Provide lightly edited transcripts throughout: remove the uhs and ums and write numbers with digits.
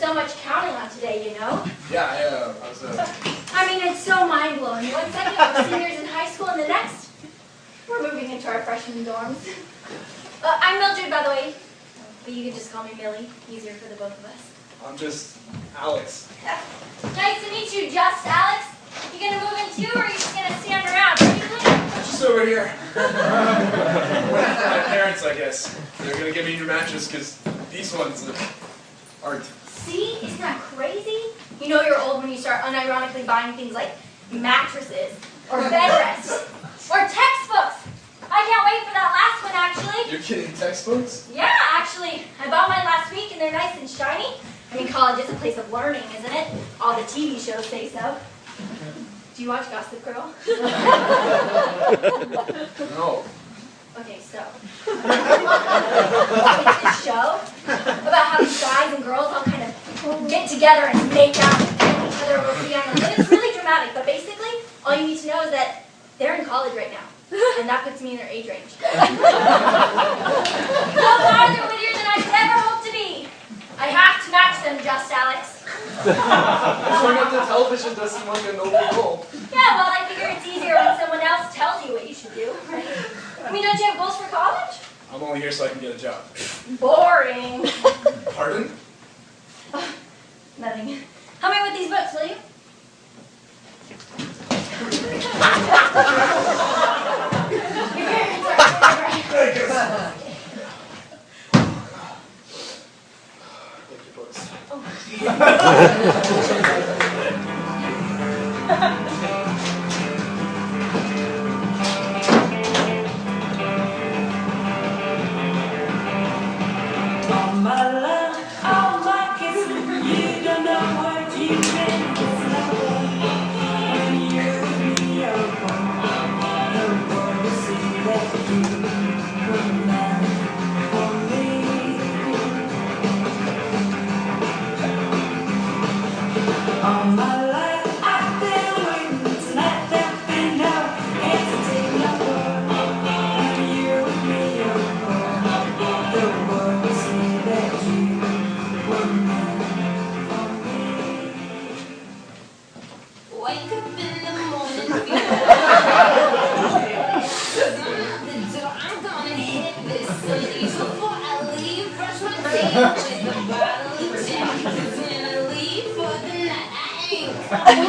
so much counting on today, you know? Yeah, I was, I mean, it's so mind-blowing. One second we're seniors in high school, and the next, we're moving into our freshman dorms. I'm Mildred, by the way, but you can just call me Millie. Easier for the both of us. I'm just Alex. Nice to meet you, just Alex. You gonna move in too, or are you just gonna stand around? Just over here. Waiting for my parents, I guess. They're gonna give me a new mattress because these ones aren't. See, isn't that crazy? You know you're old when you start unironically buying things like mattresses, or bed rests, or textbooks. I can't wait for that last one, actually. You're kidding, textbooks? Yeah, actually. I bought mine last week, and they're nice and shiny. I mean, college is a place of learning, isn't it? All the TV shows say so. Do you watch Gossip Girl? No. Okay, so. It's a show about how these guys and girls all kind of get together and make out and kill each other over pianos. And it's really dramatic, but basically, all you need to know is that they're in college right now. And that puts me in their age range. No farther wittier than I've ever hoped to be. I have to match them, just Alex. Showing up the television does seem like a noble goal. Yeah, well, I figure it's easier when someone else tells you what you should do, right? I mean, don't you have goals for college? I'm only here so I can get a job. Boring. Pardon? Nothing. Help me with these books, will you? Your parents are Like your books. Oh. All my love, all my kisses, you don't know what you meant. It's like when you're with me, oh, the world will see that you were meant for me. All my life I've been waiting to let that be known. Hesitate no more when you're with me, oh, the world will see that you were meant for me. Wake up in the morning, feel the door, I'm gonna hit this city. Before I leave, brush my teeth with a bottle of gin. 'Cause when I leave for the night, I ain't coming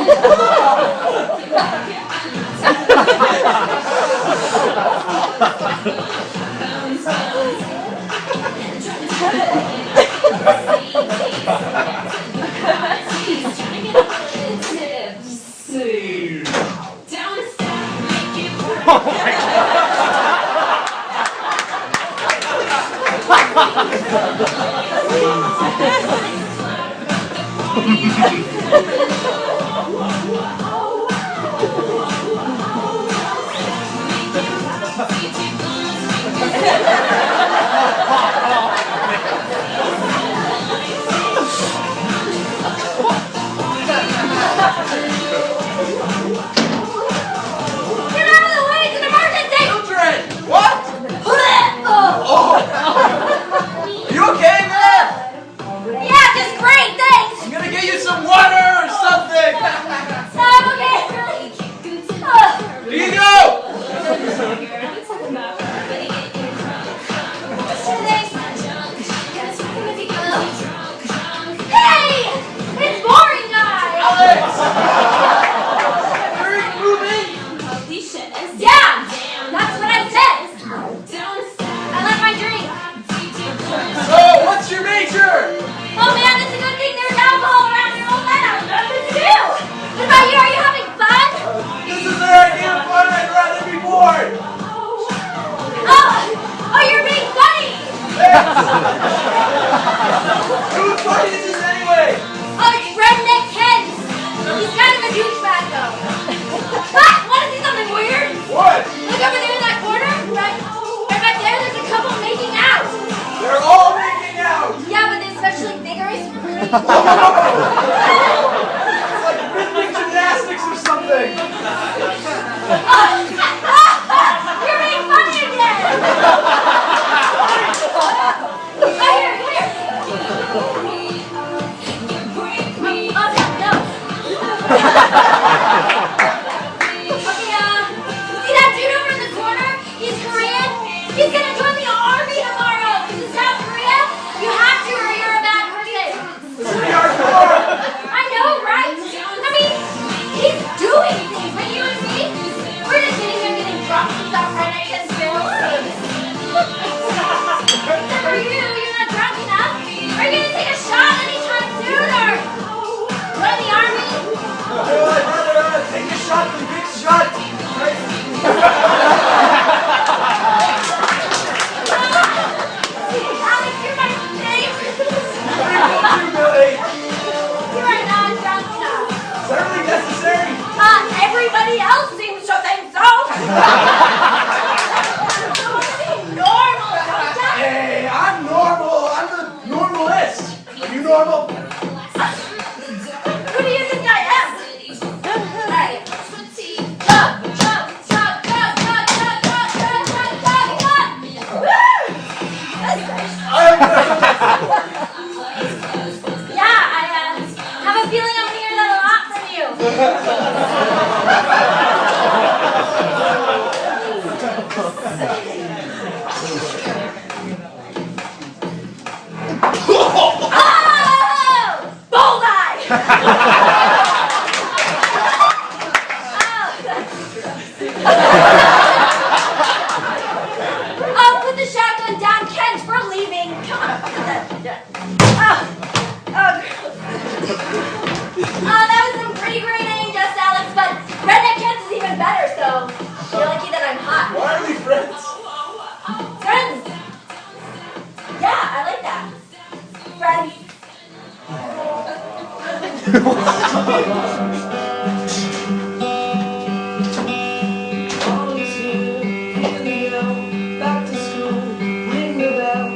It's like rhythmic gymnastics or something. You're being funny again! Here. normal? Who do you think I am? Hey. Jump, jump, jump, jump, jump, jump, jump, jump, jump, jump, jump. Woo! That's nice. Yeah, I have a feeling I'm gonna hear that a lot from you. Oh! Bullseye! Oh, put the shotgun down, Kent. We're leaving. Come on. Oh, that was some pretty great aim, just Alex, but Redneck Kent is even better, so you're lucky that I'm hot. Why are we friends? Friends! Yeah, I like that. Friends. All is here, here we go, back to school. Ring the bell,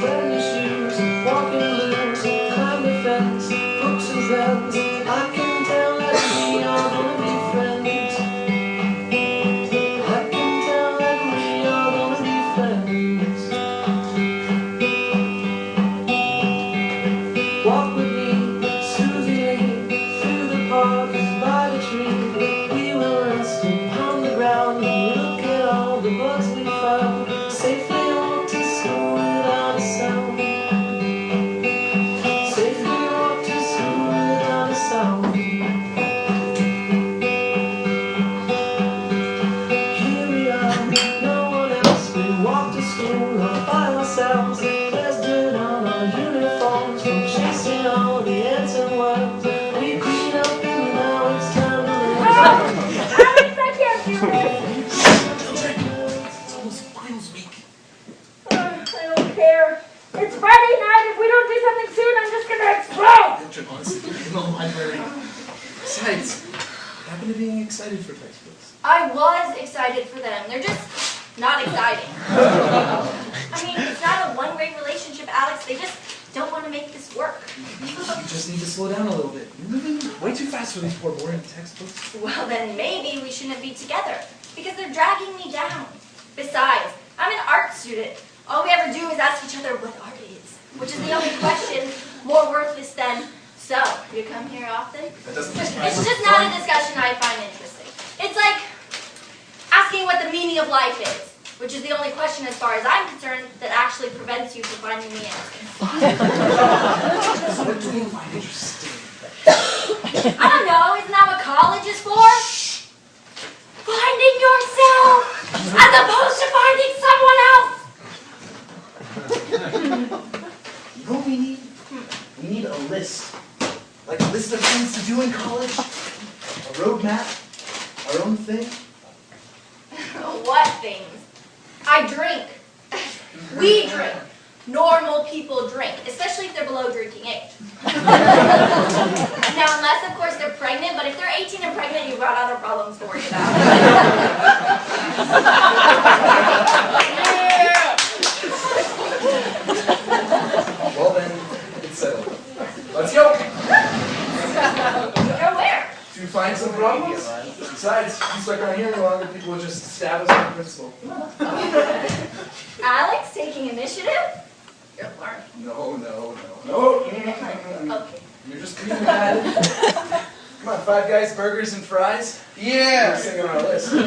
wear your shoes, walking blues, climb the fence, books and friends. I can tell that we are gonna be friends. I can tell that we are gonna be friends. Walk with me, Susie Lee, through the park and by the tree. We will rest upon the ground and look at all the bugs we found. Safely walk to school without a sound. Safely walk to school without a sound. Here we are, no one else. We walk to school all by ourselves. There's dirt on our uniforms from chasing all the ants and worms. We clean up and now it's time to leave. Alex, I can't do this. It's almost finals week. I don't care. It's Friday night. If we don't do something soon, I'm just gonna explode. Mildred, honestly, in the library. Besides, what happened to being excited for textbooks? I was excited for them. They're just not exciting. I mean, it's not a one-way relationship, Alex. They just don't want to make this work. You just need to slow down a little bit. You're moving way too fast for these poor boring textbooks. Well, then maybe we shouldn't be together because they're dragging me down. Besides, I'm an art student. All we ever do is ask each other what art is, which is the only question more worthless than, so, you come here often? That doesn't It's just not a discussion I find interesting. It's like asking what the meaning of life is, which is the only question, as far as I'm concerned, that actually prevents you from finding the answer. So what do you find interesting? I don't know, isn't that what college is for? Finding yourself, as opposed to finding someone else. You know what we need? We need a list. Like a list of things to do in college. A roadmap. Our own thing. What things? I drink. We drink. Normal people drink, especially if they're below drinking age. Now, unless, of course, they're pregnant, but if they're 18 and pregnant, you've got other problems to worry about. Well then, it's settled. Let's go! Go where? To find some problems. Besides, if you stuck around here any longer, people will just stab us on principle. Alex taking initiative? You're learning. No. Okay. You're just being bad. Come on, 5 guys, burgers, and fries. Yeah! First thing on our list. Oh,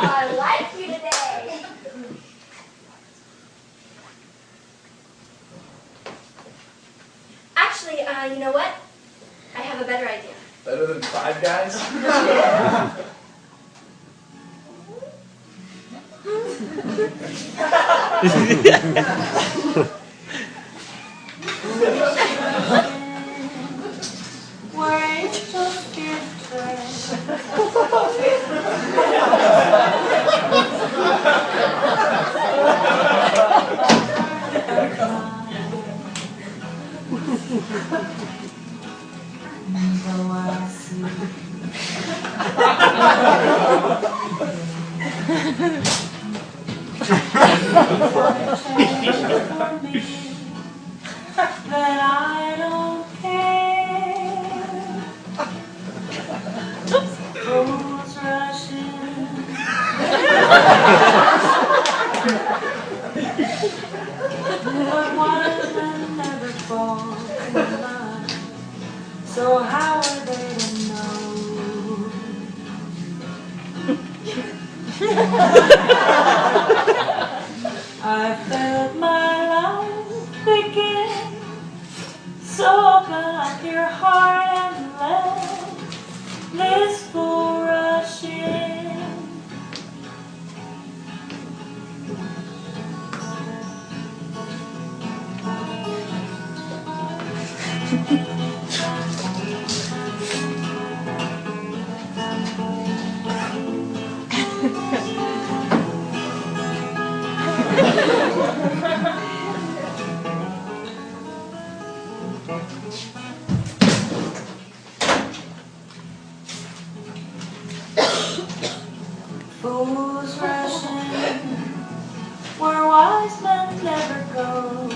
I like you today. Actually, you know what? I have a better idea. Better than 5 guys? Wait just get that I So how are they to know? I felt my life begin. So open up your heart and let this fool rush in. Fools rush in where wise men never go,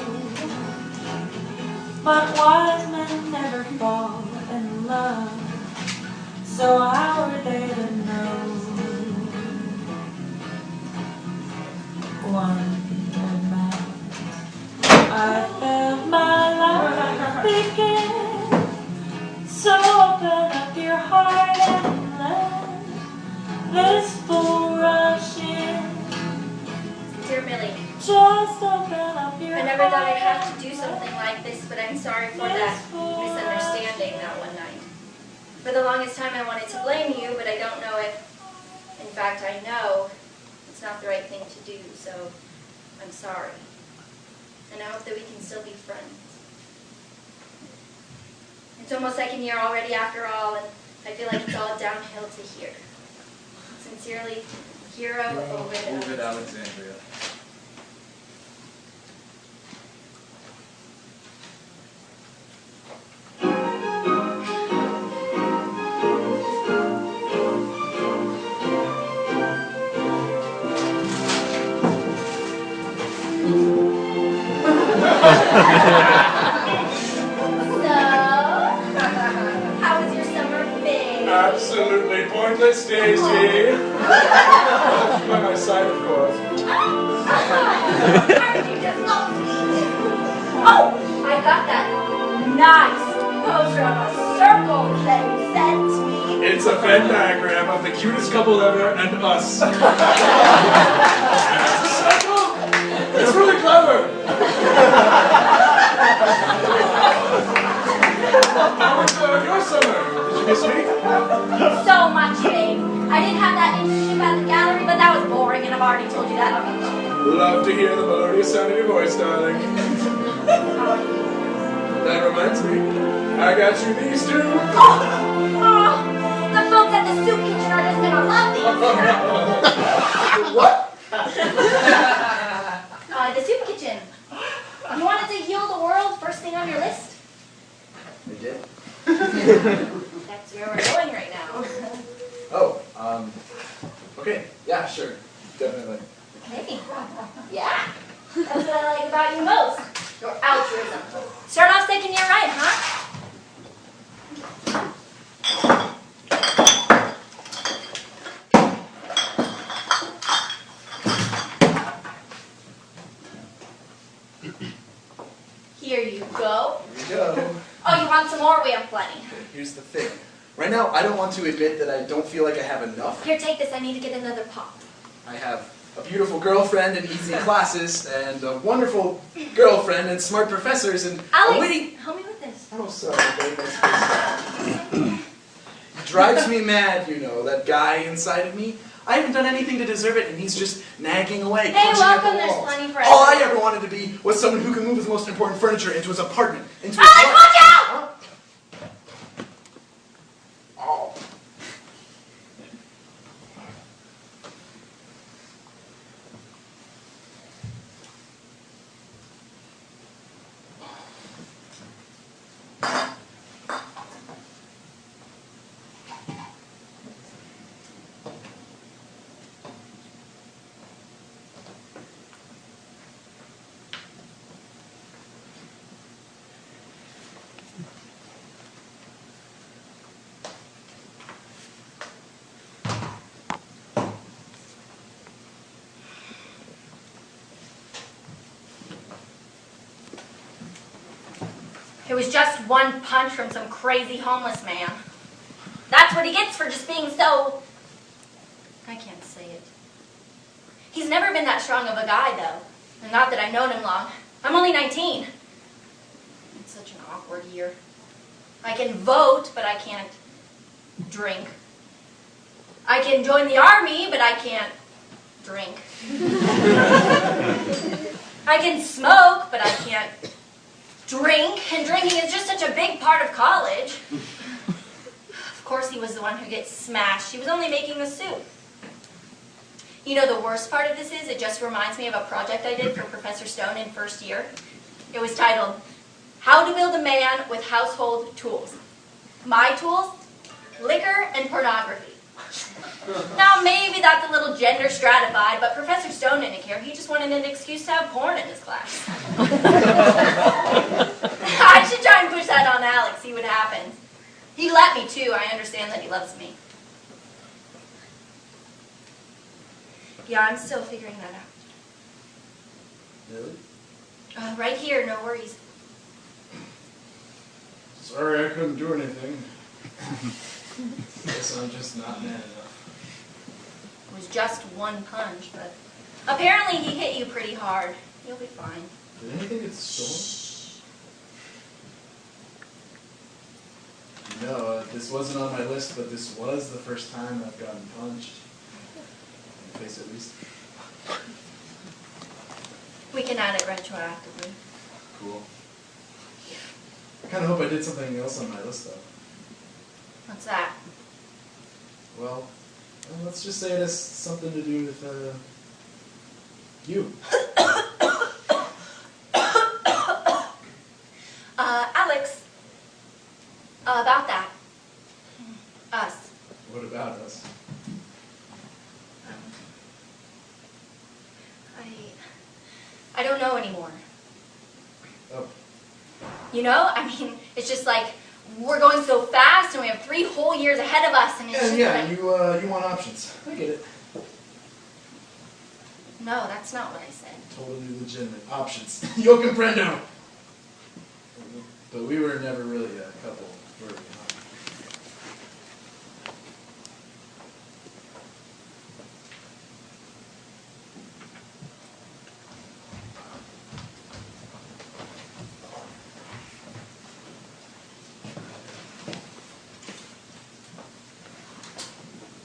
but wise men never fall in love. So how are they to know? Wonder man, I felt my life begin. So open up your heart and let this fool rush in. Dear Millie, Just open up your I never thought I'd have to do something like this, but I'm sorry for that misunderstanding that one night. For the longest time I wanted to blame you, but I don't know if, in fact I know, it's not the right thing to do, so I'm sorry. And I hope that we can still be friends. It's almost like a year already after all, and I feel like it's all downhill to here. Sincerely, Hero Ovid Alexandria. How was your summer been? Absolutely pointless, Daisy. By my side, of course. Aren't you just lovely? Oh, I got that nice poster of a circle that you sent me. It's a Venn diagram of the cutest couple ever and us. And it's a circle. It's really clever. How was your summer? Did you miss me? So much, babe. I didn't have that internship at the gallery, but that was boring, and I've already told you that on the phone. Love to hear the melodious sound of your voice, darling. That reminds me, I got you these two. Oh, the folks at the soup kitchen are just gonna love these. What? The soup kitchen. You wanted to heal the world, first thing on your list? They did? That's where we're going right now. Oh, okay. Yeah, sure. Definitely. Hey. Yeah. That's what I like about you most. Your altruism. Start off second year right, huh? Here you go. Here we go. Oh, you want some more? We have plenty. Okay, here's the thing. Right now, I don't want to admit that I don't feel like I have enough. Here, take this. I need to get another pop. I have a beautiful girlfriend and easy classes, and a wonderful girlfriend and smart professors, and a Alex, witty... help me with this. Oh, sorry, very nice. It drives me mad, you know, that guy inside of me. I haven't done anything to deserve it, and he's just nagging away, Hey, pushing at the welcome. There's walls. plenty for All I everyone. ever wanted to be was someone who could move his most important furniture into his apartment, into his Alex, life. watch out! Huh? Oh. It was just one punch from some crazy homeless man. That's what he gets for just being so... I can't say it. He's never been that strong of a guy, though. And not that I've known him long. I'm only 19. It's such an awkward year. I can vote, but I can't drink. I can join the army, but I can't drink. I can smoke, but I can't drink. And drinking is just such a big part of college. Of course he was the one who gets smashed. He was only making the soup. You know, the worst part of this is it just reminds me of a project I did for Professor Stone in first year. It was titled, How to Build a Man with Household Tools. My tools? Liquor and pornography. Now, maybe that's a little gender stratified, but Professor Stone didn't care. He just wanted an excuse to have porn in his class. I should try and push that on Alex, see what happens. He let me, too. I understand that he loves me. Yeah, I'm still figuring that out. Really? Right here, no worries. Sorry I couldn't do anything. Guess I'm just not man enough. It was just one punch, but apparently he hit you pretty hard. You'll be fine. Did anything get stolen? No, this wasn't on my list, but this was the first time I've gotten punched. In the face, at least. We can add it retroactively. Cool. I kind of hope I did something else on my list, though. What's that? Well, let's just say it has something to do with, you. Alex, about that. Us. What about us? I don't know anymore. Oh. You know, I mean, it's just like, we're going so fast and we have 3 whole years ahead of us and it's just Yeah, like... you want options. I get it. No, that's not what I said. Totally legitimate. Options. Yo comprendo. But we were never really a couple, were we? Huh?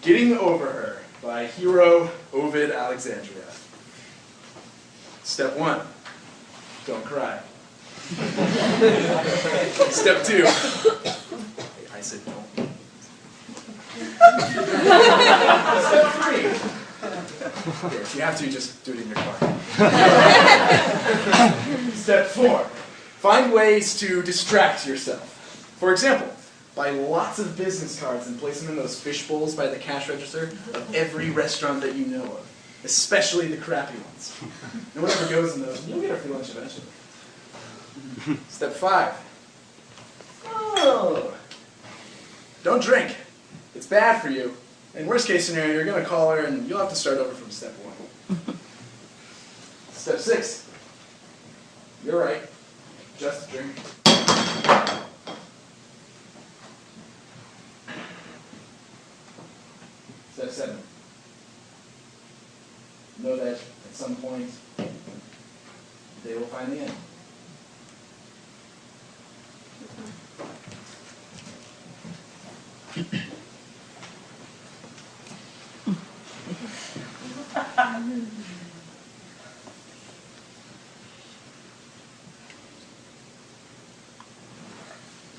Getting Over Her by hero Ovid Alexandria. Step 1, don't cry. Step 2, I said don't. Step 3, if you have to, just do it in your car. Step 4, find ways to distract yourself. For example, buy lots of business cards and place them in those fish bowls by the cash register of every restaurant that you know of, especially the crappy ones. And whatever goes in those, you'll get a free lunch eventually. Step 5. Oh, don't drink. It's bad for you. In worst case scenario, you're going to call her and you'll have to start over from step 1. Step 6. You're right. Just drink. Step 7. Know that at some point, they will find the end.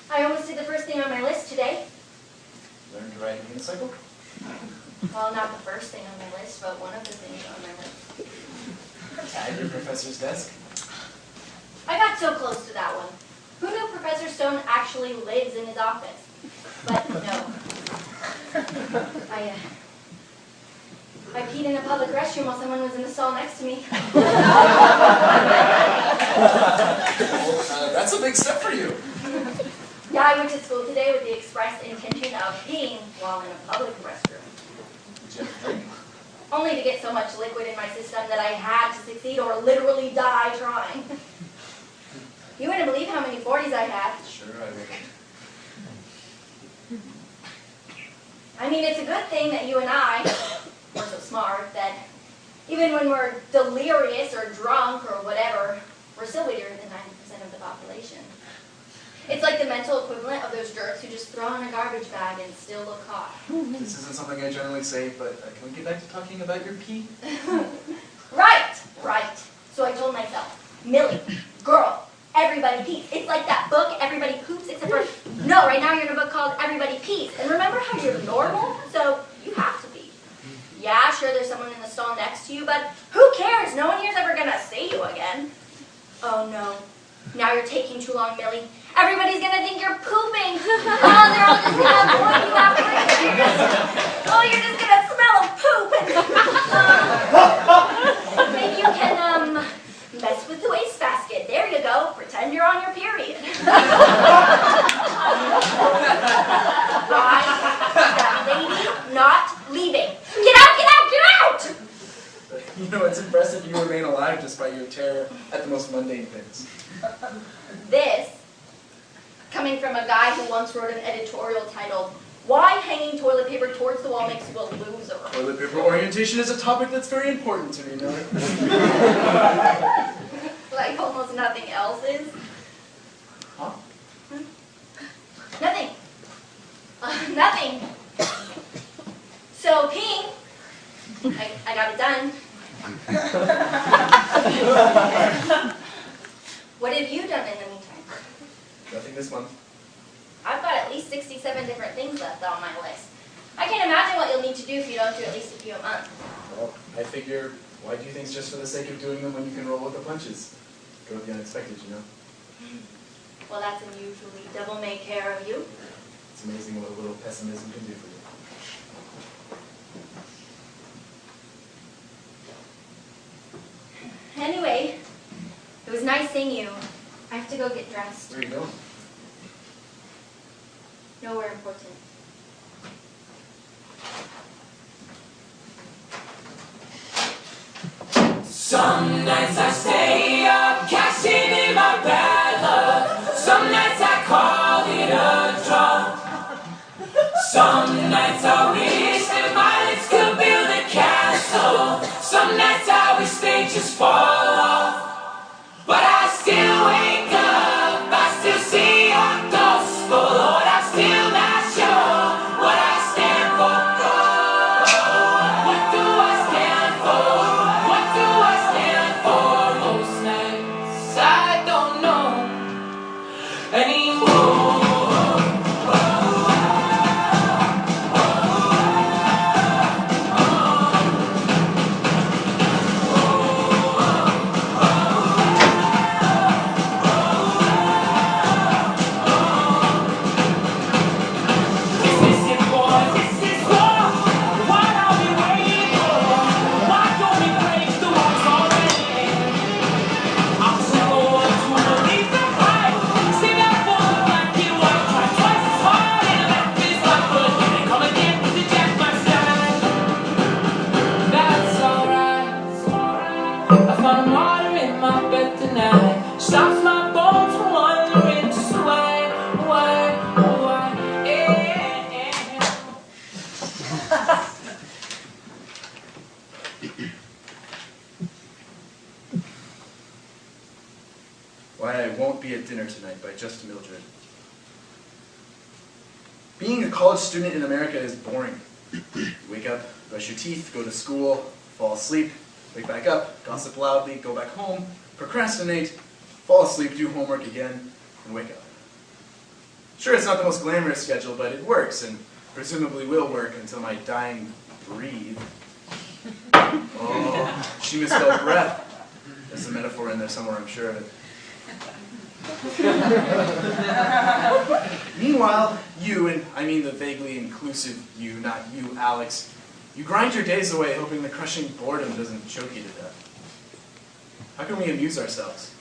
I almost did the first thing on my list today. Learn to ride a unicycle? Well, not the first thing on my list, but one of the things on my list. At your professor's desk? I got so close to that one. Who knew Professor Stone actually lives in his office? But no. I peed in a public restroom while someone was in the stall next to me. That's a big step for you. Yeah, I went to school today with the express intention of peeing while in a public restroom. Did you have a drink? Only to get so much liquid in my system that I had to succeed or literally die trying. You wouldn't believe how many 40s I had. mean, it's a good thing that you and I, we're so smart that even when we're delirious or drunk or whatever, we're still weirder than 90% of the population. It's like the mental equivalent of those jerks who just throw in a garbage bag and still look hot. This isn't something I generally say, but can we get back to talking about your pee? Right. So I told myself, Millie, girl, everybody pees. It's like that book, Everybody Poops, except for, no, right now you're in a book called Everybody Pees. And remember how you're normal? So you have to pee. Yeah, sure, there's someone in the stall next to you, but who cares? No one here's ever gonna see you again. Oh no, now you're taking too long, Millie. Everybody's gonna think you're pooping. Oh, they're all just gonna point you out for oh, you're just gonna smell of poop. Maybe you can, mess with the wastebasket. There you go. Pretend you're on your period. Right? That lady not leaving. Get out, get out, get out! You know, it's impressive you remain alive despite your terror at the most mundane things. This, coming from a guy who once wrote an editorial titled, "Why Hanging Toilet Paper Towards the Wall Makes You a Loser." Toilet paper orientation is a topic that's very important to me, Miller. Like almost nothing else is. Huh? Nothing. Nothing. So, peeing, I got it done. What have you done in the meantime? Nothing this month. I've got at least 67 different things left on my list. I can't imagine what you'll need to do if you don't do at least a few a month. Well, I figure, why do things just for the sake of doing them when you can roll with the punches? Go with the unexpected, you know? Well, that's unusually devil-may-care of you. It's amazing what a little pessimism can do for you. Anyway, it was nice seeing you. I have to go get dressed. Where are you going? Nowhere important. Some nights I stay up, cashing in my bad luck. Some nights I call it a draw. Some nights I wish that my lips could build a castle. Some nights I wish they just fall off. But I still wake up, I still see your gospel. Lord, I'm still not sure what I stand for. What do I stand for? What do I stand for? Most nights I don't know anymore. Stops my bones from wandering just why. Why I Won't Be at Dinner Tonight by Just Mildred. Being a college student in America is boring. You wake up, brush your teeth, go to school, fall asleep, wake back up, gossip loudly, go back home, procrastinate, fall asleep, do homework again, and wake up. Sure, it's not the most glamorous schedule, but it works, and presumably will work until my dying breathe. Oh, she misspelled breath. There's a metaphor in there somewhere, I'm sure of it. Meanwhile, you, and I mean the vaguely inclusive you, not you, Alex, you grind your days away hoping the crushing boredom doesn't choke you to death. How can we amuse ourselves?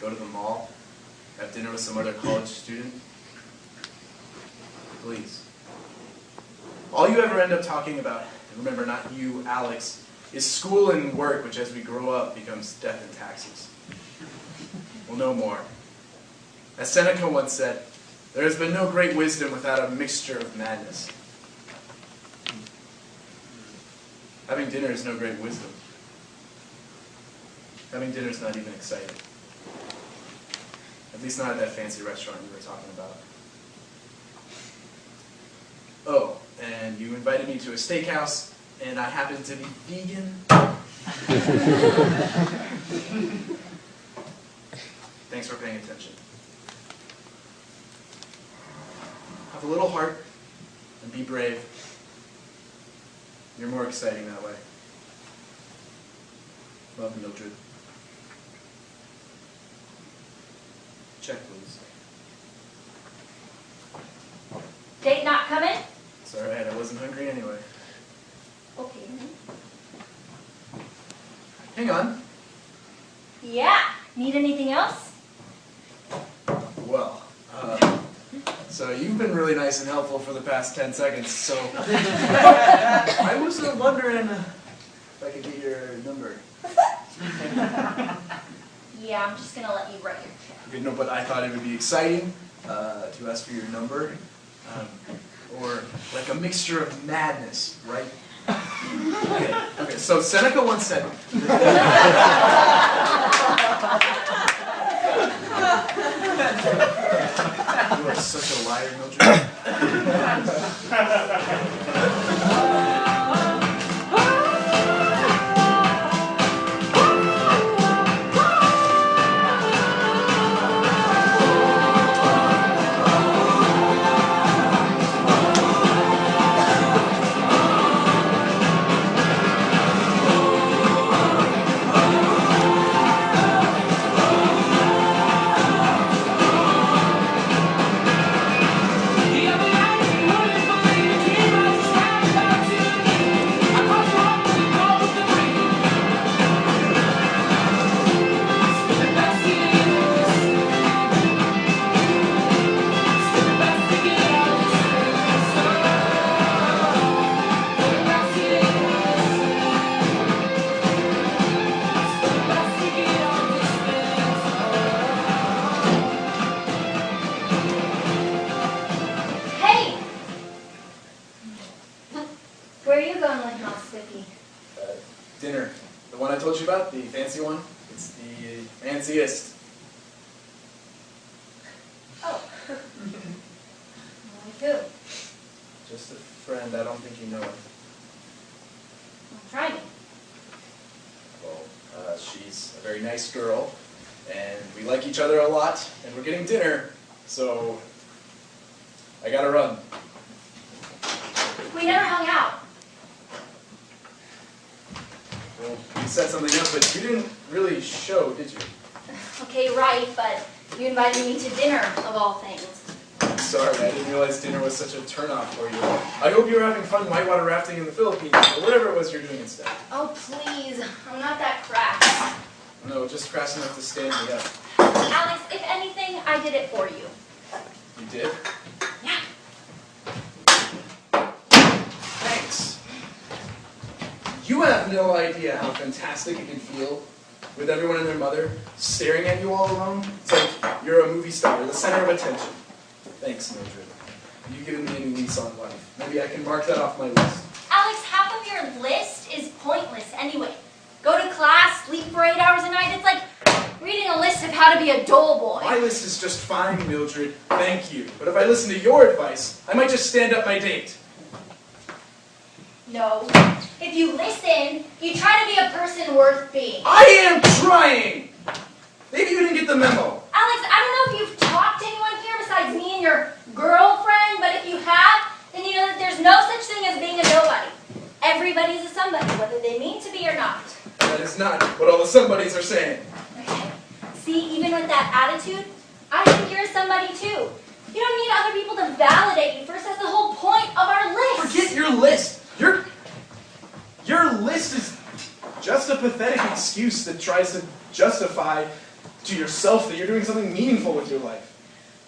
Go to the mall? Have dinner with some other college student? Please. All you ever end up talking about, and remember not you, Alex, is school and work, which as we grow up becomes death and taxes. We'll know more. As Seneca once said, there has been no great wisdom without a mixture of madness. Having dinner is no great wisdom. Having dinner is not even exciting. At least not at that fancy restaurant you were talking about. Oh, and you invited me to a steakhouse, and I happen to be vegan. Thanks for paying attention. Have a little heart and be brave. You're more exciting that way. Love, Mildred. Check, please. Date not coming? It's alright, I wasn't hungry anyway. Okay. Hang on. Yeah. Need anything else? Well, so you've been really nice and helpful for the past 10 seconds, so I was wondering if I could get your number. Yeah, I'm just gonna let you write your check. Okay, no, but I thought it would be exciting to ask for your number, or like a mixture of madness, right? Okay, so Seneca once said, you are such a liar, Mildred. Dinner. The one I told you about, the fancy one. It's the fanciest. Oh. Like who? Just a friend I don't think you know of. Well, try me. Well, she's a very nice girl, and we like each other a lot, and we're getting dinner, so I gotta run. We never hung out. Well, we set something up, but you didn't really show, did you? Okay, right, but you invited me to dinner, of all things. Sorry, I didn't realize dinner was such a turnoff for you. I hope you were having fun whitewater rafting in the Philippines, or whatever it was you're doing instead. Oh, please. I'm not that crass. No, just crass enough to stand me up. Alex, if anything, I did it for you. You did? Yeah. Thanks. You have no idea how fantastic it can feel with everyone and their mother staring at you all alone. It's like you're a movie star, the center of attention. Thanks, Mildred. You've given me a new lease on life. Maybe I can mark that off my list. Alex, half of your list is pointless anyway. Go to class, sleep for 8 hours a night. It's like reading a list of how to be a dull boy. My list is just fine, Mildred. Thank you. But if I listen to your advice, I might just stand up my date. No. If you listen, you try to be a person worth being. I am trying! Maybe you didn't get the memo. Alex, I don't know if you've talked to anyone here besides me and your girlfriend, but if you have, then you know that there's no such thing as being a nobody. Everybody's a somebody, whether they mean to be or not. That is not what all the somebodies are saying. Okay. See, even with that attitude, I think you're a somebody too. You don't need other people to validate you first. That's the whole point of our list. Forget your list. Your list is just a pathetic excuse that tries to justify to yourself that you're doing something meaningful with your life.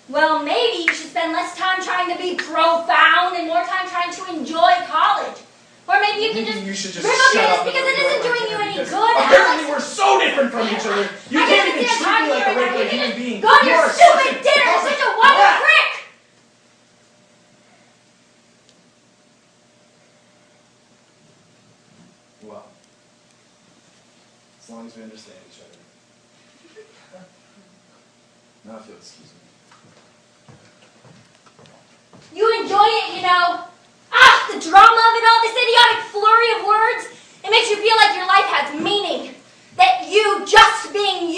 Well, maybe you should spend less time trying to be profound and more time trying to enjoy college. Or maybe you can just shut rip up your up list because it isn't doing you any because good, apparently Alex. we're so different from each other. You I can't can't even stand treat me like a talking to you regular right now. human You being. Go to You your are stupid such a dinner. You're toxic such a white brat. prick. as we understand each other. Now if you'll excuse me. You enjoy it, you know. Ah, the drama of it all, this idiotic flurry of words. It makes you feel like your life has meaning. That you, just being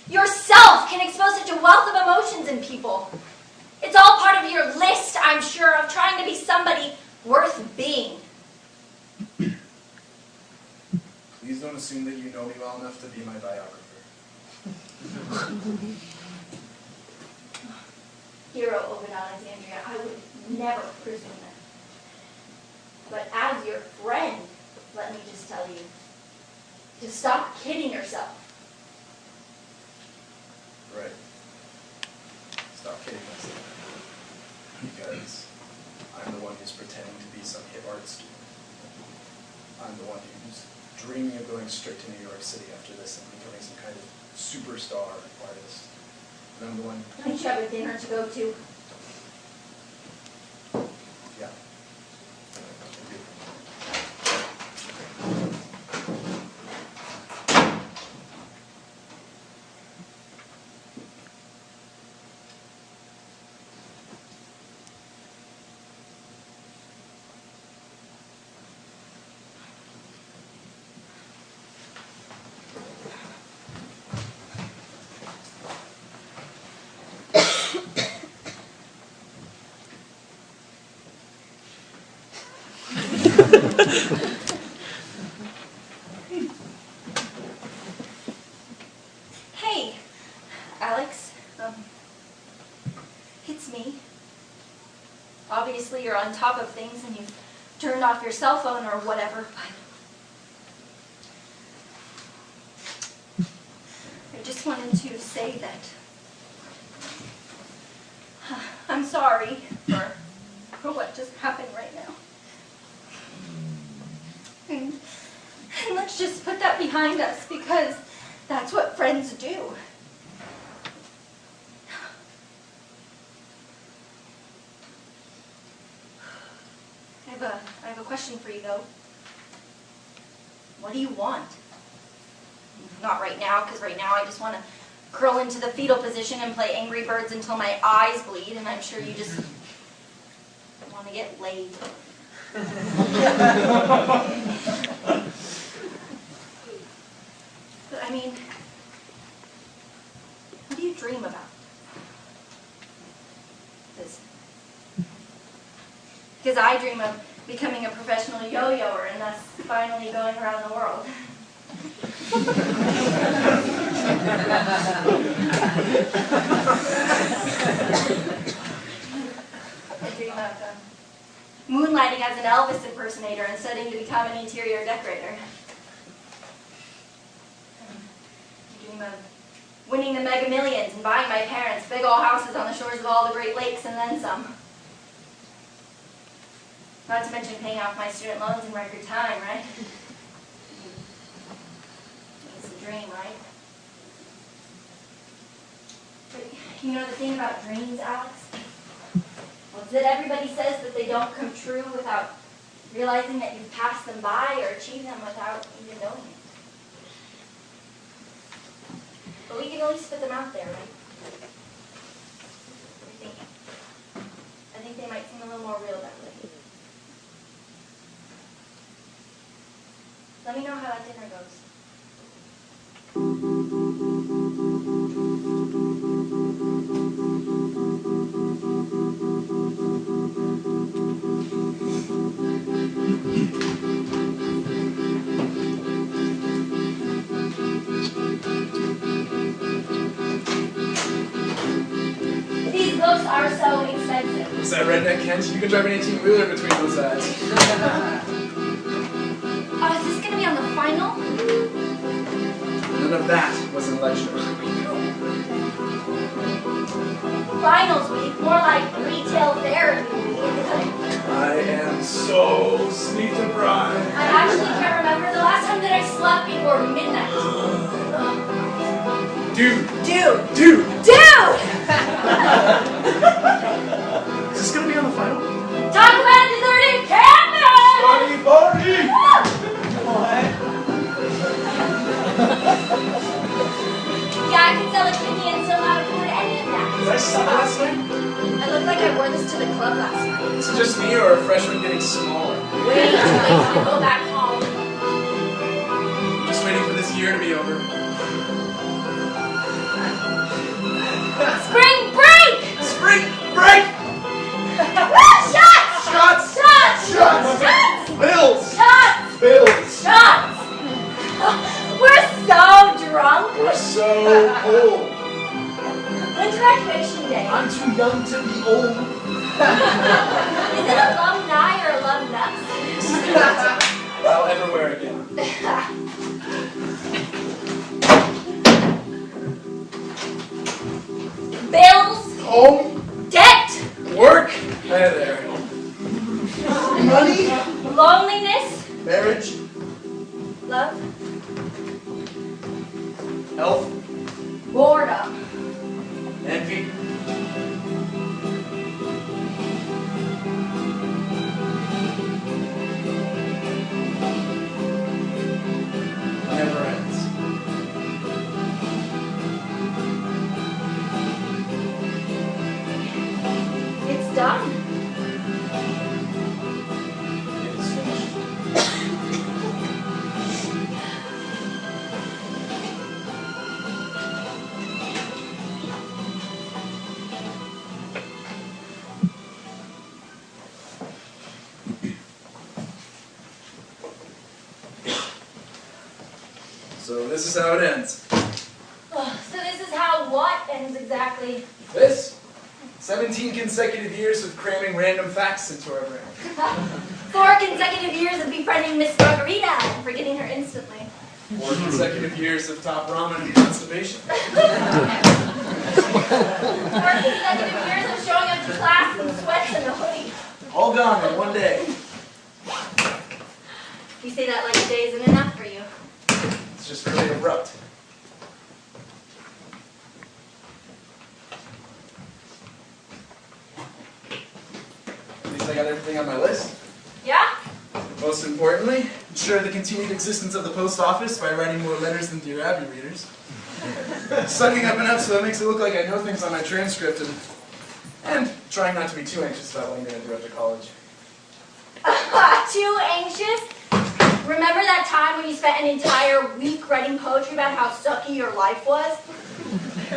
yourself, can expose such a wealth of emotions in people. It's all part of your list, I'm sure, of trying to be somebody worth being. Please don't assume that you know me well enough to be my biographer. Hero of Alexandria, I would never presume that. But as your friend, let me just tell you, to stop kidding yourself. Right. Stop kidding myself. Because I'm the one who's pretending to be some hip art student. I'm the one who's dreaming of going straight to New York City after this and becoming some kind of superstar artist. And I'm the one... Don't you have a dinner to go to? Yeah. Hey, Alex. It's me. Obviously you're on top of things and you've turned off your cell phone or whatever, but I just wanted to say that I'm sorry for what just happened right now. And let's just put that behind us, because that's what friends do. I have a question for you, though. What do you want? Not right now, because right now I just want to curl into the fetal position and play Angry Birds until my eyes bleed, and I'm sure you just want to get laid. But I mean, what do you dream about? Because I dream of becoming a professional yo-yoer and thus finally going around the world. I dream of moonlighting as an Elvis impersonator and studying to become an interior decorator. I dream of winning the Mega Millions and buying my parents big old houses on the shores of all the Great Lakes and then some. Not to mention paying off my student loans in record time, right? It's a dream, right? But you know the thing about dreams, Alex? Well, it's that everybody says that they don't come true without realizing that you've passed them by or achieved them without even knowing it. But we can at least put them out there, right? I think they might seem a little more real that way. Let me know how that dinner goes. These books are so expensive. What's that, redneck Kent? You can drive an 18-wheeler between those eyes. Oh, is this going to be on the final? None of that was an lecture. Finals week, more like retail therapy week. I am so sleep deprived. I actually can't remember the last time that I slept before midnight. Dude! Is this gonna be on the final? Talk about deserted campus! Party! What? last night? I look like I wore this to the club last night. Is it just me or are freshmen getting smaller? Way too late to go back home. Just waiting for this year to be over. Spring break! Spring break! Shots! Shots! Shots! Shots! Shots! Bills! Shots! Bills! Shots! We're so drunk. We're so old. When's graduation day? I'm too young to be old. Is it alumni or alumnus? I'll ever wear again. Bills, Home, debt, work, there. Money, loneliness, marriage, love, health, boredom. envy. Never ends. It's done. It's finished. So this is how it ends. So this is how what ends exactly? This, 17 consecutive years of cramming random facts into our brain. 4 consecutive years of befriending Miss Margarita and forgetting her instantly. 4 consecutive years of top ramen and constipation. 4 consecutive years of showing up to class in sweats and a hoodie. All gone in one day. You say that like a day isn't enough for you. It's just really abrupt. At least I got everything on my list. Yeah? Most importantly, ensure the continued existence of the post office by writing more letters than Dear Abby readers. Sucking up enough so it makes it look like I know things on my transcript, and trying not to be too anxious about what I'm going to do after college. Too anxious? Remember that time when you spent an entire week writing poetry about how sucky your life was?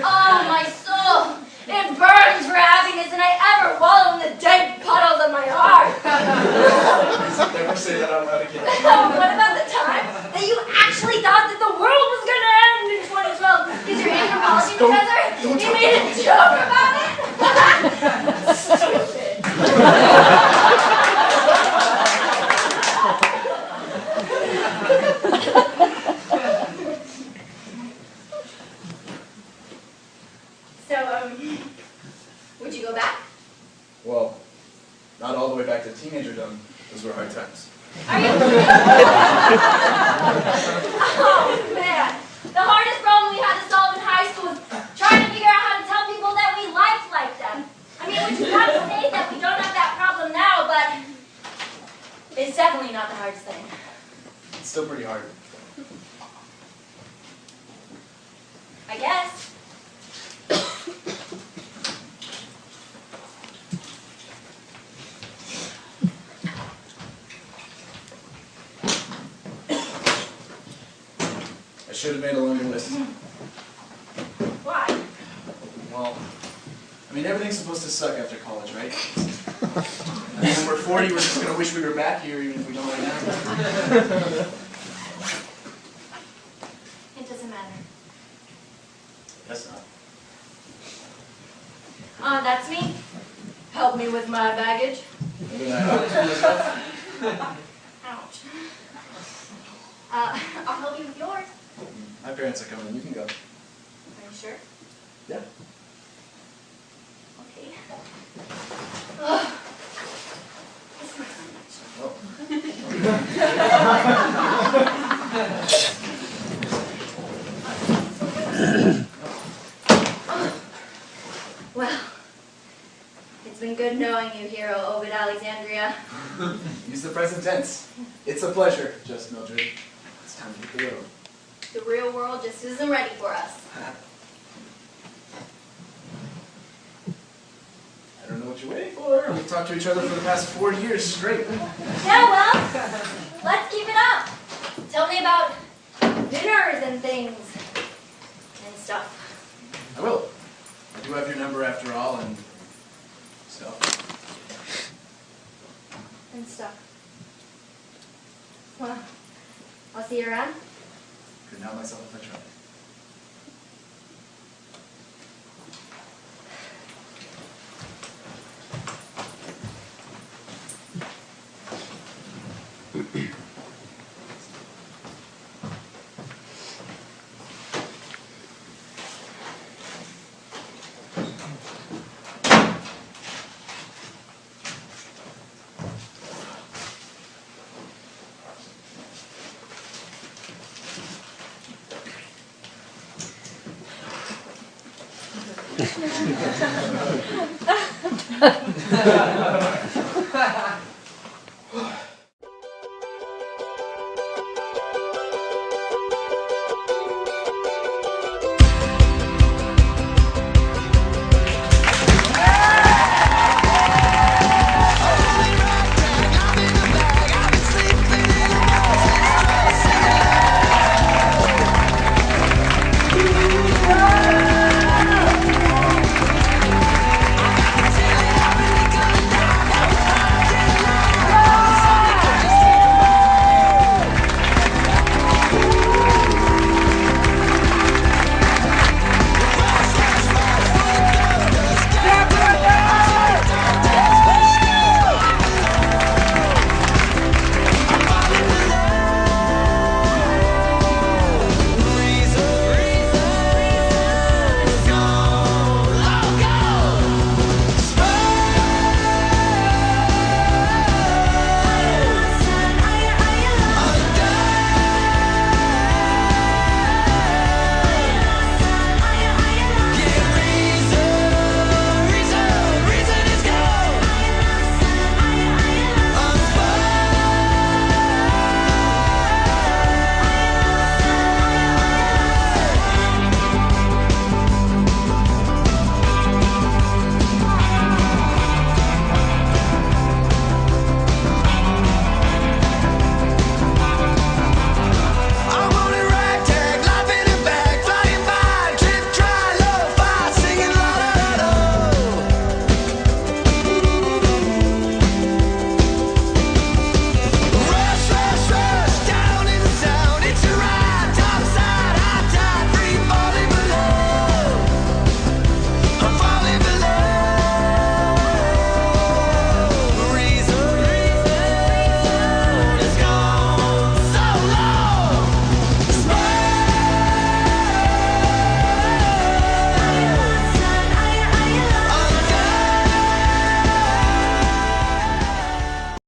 Oh, my soul! It burns for happiness, and I ever wallow in the dank puddles of my heart. Never say that out loud again. What about the time that you actually thought that the world was going to end in 2012 because your anthropology professor, he made a joke about it? Stupid. So, would you go back? Well, not all the way back to teenagerdom. Those were hard times. Are you kidding? Oh, man. The hardest problem we had to solve in high school was trying to figure out how to tell people that we liked them. I mean, which is not to say that we don't have that problem now, but it's definitely not the hardest thing. It's still pretty hard. I guess. I should have made a longer list. Why? Well, I mean, everything's supposed to suck after college, right? And when we're 40, we're just going to wish we were back here, even if we don't right now. It doesn't matter. That's not. That's me. Help me with my baggage. Maybe not help yourself. Ouch. I'll help you with yours. My parents are coming. You can go. Are you sure? Yeah. Okay. Ugh. This is Oh. Well, it's been good knowing you, hero Ovid Alexandria. Use the present tense. It's a pleasure, just Mildred. It's time to hit the road. The real world just isn't ready for us. what you waiting for? We've talked to each other for the past 4 years straight. Yeah, well, let's keep it up. Tell me about dinners and things and stuff. I will. I do have your number after all, and stuff. And stuff. Well, I'll see you around. Couldn't help myself if I tried.